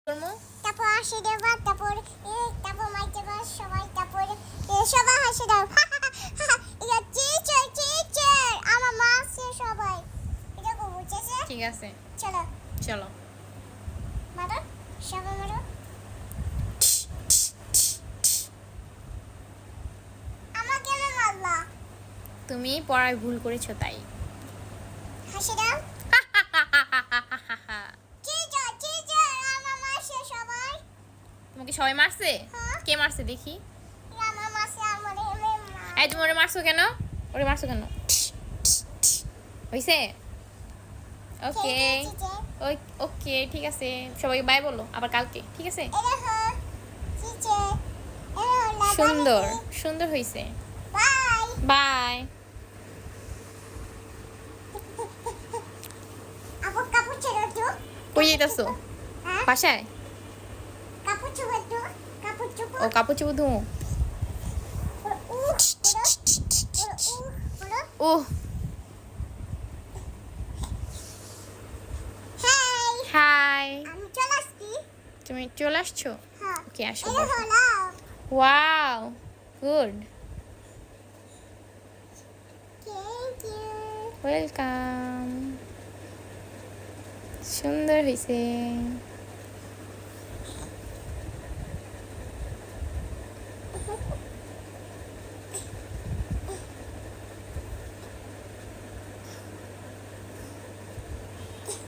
করমু তারপর হাসি দেবা, তারপর তারপর মাইতে বা সবাই, তারপর সবাই হাসি দাও। এটা টিচার টিচার, আমার মা আছে সবাই। এটা খুব বুঝেছে। ঠিক আছে, চলো চলো। মারো, সবাই মারো। আমাকে কেন মারলা? তুমি পড়ায় ভুল করেছো তাই। হাসি দাও। টিচার টিচার, আমার মা আছে সবাই। তোমাকে সবাই মারছে? হ্যাঁ। কে মারছে দেখি? আমার মা আছে, আমার মা। এই তুমি ওরে মারছো কেন? ওরে মারছো কেন? হইছে? ওকে ওকে, ঠিক আছে, সবাইকে বাই বলো, আবার কালকে, ঠিক আছে? সুন্দর সুন্দর হইছে। Bye bye. আপু কাপড় ছেড়ে দাও। কই যাইতাছো? হ্যাঁ বাসায়? কাপড় ছেড়ে দাও, কাপড় ও কাপড় চোপড় ধুমু। ওহ হাই, আমি চলে আসছি। তুমি চলে আসছো? হ্যাঁ ওকে, আসো। এটা হলো wow, good, thank you. Welcome. সুন্দর হয়েছে।